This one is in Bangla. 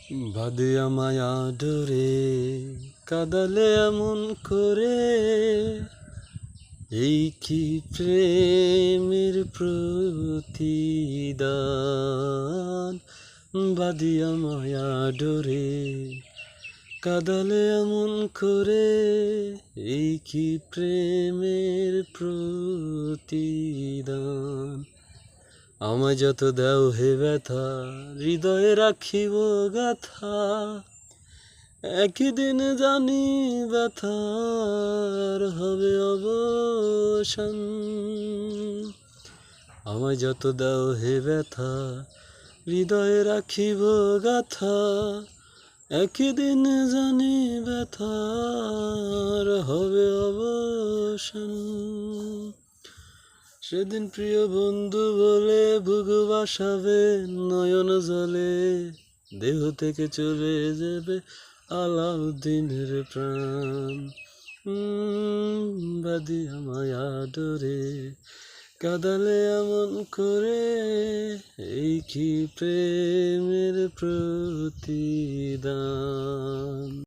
বাদিয়া মায়া ডোরে কাদালে এমন করে, এই কি প্রেমের প্রতিদান। বাদিয়া মায়া ডোরে কাদালে এমন করে, এই কি প্রেমের প্রতিদান। আমায় যত দেও হে ব্যথা, হৃদয়ে রাখিব গাথা, একদিন জানি ব্যথার হবে অবসান। আমায় যত দাও হে ব্যথা, হৃদয়ে রাখিব গাথা, একদিন জানি ব্যথার হবে অবসান। সেদিন প্রিয় বন্ধু বলে বুক বাসাবে নয়ন জলে, দেহ থেকে চলে যাবে আলাউদ্দিনের প্রাণ। বাদিয়া মায়া ডোরে কাদালে এমন করে, এই কি প্রেমের প্রতিদান।